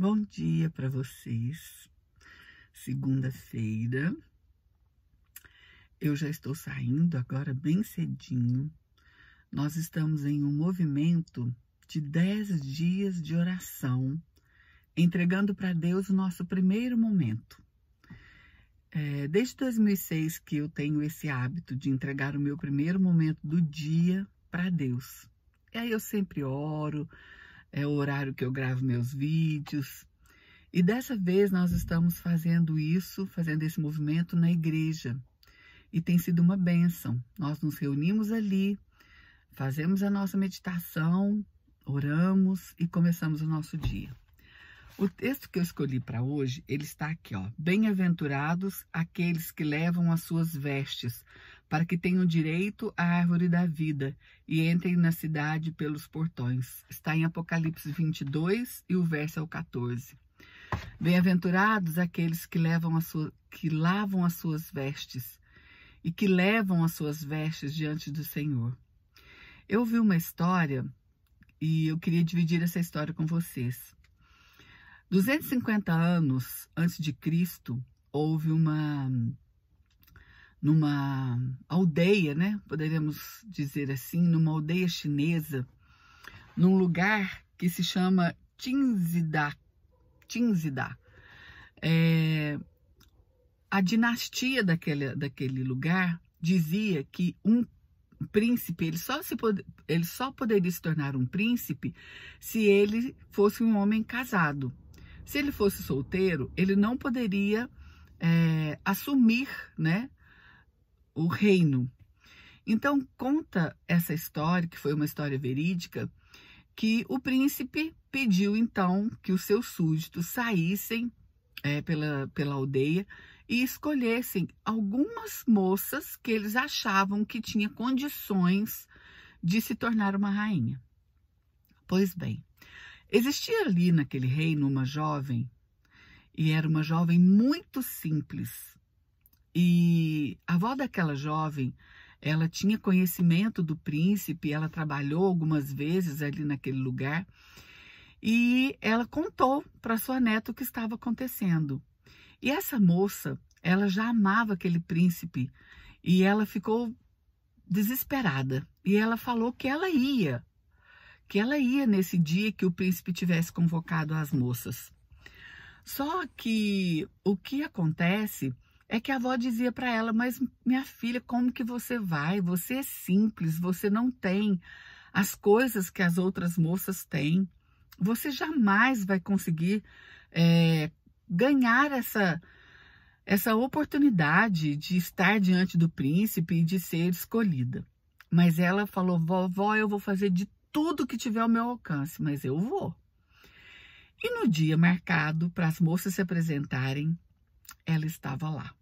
Bom dia para vocês. Segunda-feira. Eu já estou saindo agora bem cedinho. Nós estamos em um movimento de 10 dias de oração, entregando para Deus o nosso primeiro momento. Desde 2006 que eu tenho esse hábito de entregar o meu primeiro momento do dia para Deus. E aí eu sempre oro, é o horário que eu gravo meus vídeos. E dessa vez nós estamos fazendo esse movimento na igreja. E tem sido uma bênção. Nós nos reunimos ali, fazemos a nossa meditação, oramos e começamos o nosso dia. O texto que eu escolhi para hoje, ele está aqui, ó. Bem-aventurados aqueles que levam as suas vestes, para que tenham direito à árvore da vida e entrem na cidade pelos portões. Está em Apocalipse 22 e o verso é o 14. Bem-aventurados aqueles que lavam as suas vestes e que levam as suas vestes diante do Senhor. Eu vi uma história e eu queria dividir essa história com vocês. 250 anos antes de Cristo, houve numa aldeia, né? Poderíamos dizer assim, numa aldeia chinesa, num lugar que se chama Qinzhida. A dinastia daquele lugar dizia que um príncipe, ele só poderia se tornar um príncipe se ele fosse um homem casado. Se ele fosse solteiro, ele não poderia assumir, né, o reino. Então, conta essa história, que foi uma história verídica, que o príncipe pediu, então, que os seus súditos saíssem pela aldeia e escolhessem algumas moças que eles achavam que tinham condições de se tornar uma rainha. Pois bem, existia ali naquele reino uma jovem, e era uma jovem muito simples. E a avó daquela jovem, ela tinha conhecimento do príncipe, ela trabalhou algumas vezes ali naquele lugar, e ela contou para sua neta o que estava acontecendo. E essa moça, ela já amava aquele príncipe, e ela ficou desesperada. E ela falou que ela ia nesse dia que o príncipe tivesse convocado as moças. Só que o que acontece é que a avó dizia para ela: mas minha filha, como que você vai? Você é simples, você não tem as coisas que as outras moças têm. Você jamais vai conseguir ganhar essa oportunidade de estar diante do príncipe e de ser escolhida. Mas ela falou: vovó, eu vou fazer de tudo que tiver ao meu alcance, mas eu vou. E no dia marcado para as moças se apresentarem, ela estava lá.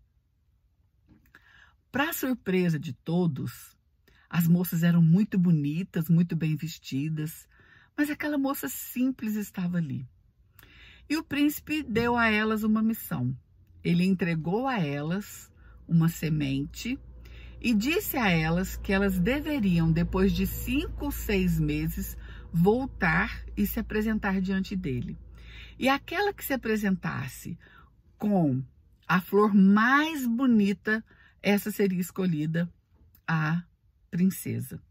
Para surpresa de todos, as moças eram muito bonitas, muito bem vestidas, mas aquela moça simples estava ali. E o príncipe deu a elas uma missão. Ele entregou a elas uma semente e disse a elas que elas deveriam, depois de 5 ou 6 meses, voltar e se apresentar diante dele. E aquela que se apresentasse com a flor mais bonita, essa seria escolhida a princesa.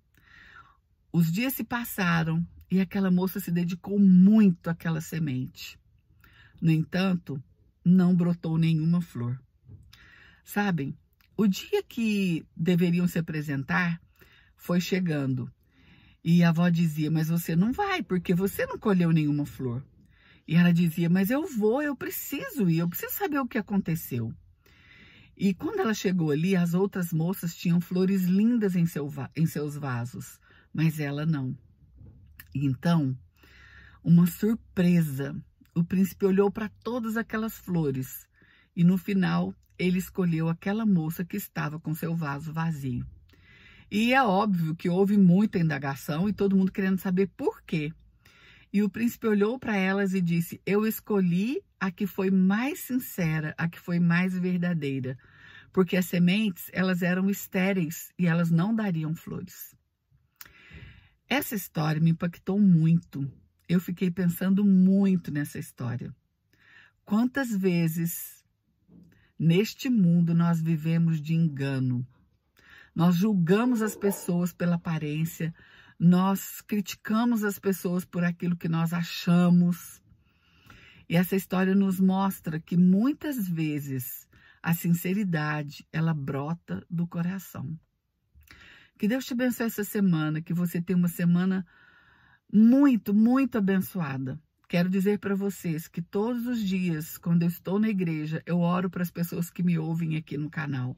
Os dias se passaram e aquela moça se dedicou muito àquela semente. No entanto, não brotou nenhuma flor. Sabem, o dia que deveriam se apresentar foi chegando. E a avó dizia: mas você não vai, porque você não colheu nenhuma flor. E ela dizia: mas eu vou, eu preciso ir, eu preciso saber o que aconteceu. E quando ela chegou ali, as outras moças tinham flores lindas em seus vasos, mas ela não. Então, uma surpresa, o príncipe olhou para todas aquelas flores e no final ele escolheu aquela moça que estava com seu vaso vazio. E é óbvio que houve muita indagação e todo mundo querendo saber por quê. E o príncipe olhou para elas e disse: eu escolhi a que foi mais sincera, a que foi mais verdadeira, porque as sementes, elas eram estéreis e elas não dariam flores. Essa história me impactou muito. eu fiquei pensando muito nessa história. Quantas vezes neste mundo nós vivemos de engano? Nós julgamos as pessoas pela aparência, nós criticamos as pessoas por aquilo que nós achamos. E essa história nos mostra que muitas vezes a sinceridade, ela brota do coração. Que Deus te abençoe essa semana, que você tenha uma semana muito, muito abençoada. Quero dizer para vocês que todos os dias, quando eu estou na igreja, eu oro para as pessoas que me ouvem aqui no canal,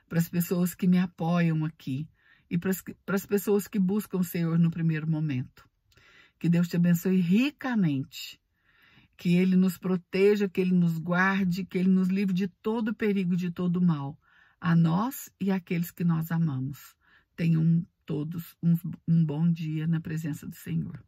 para as pessoas que me apoiam aqui e para as pessoas que buscam o Senhor no primeiro momento. Que Deus te abençoe ricamente, que Ele nos proteja, que Ele nos guarde, que Ele nos livre de todo perigo, de todo mal, a nós e àqueles que nós amamos. Tenham todos um bom dia na presença do Senhor.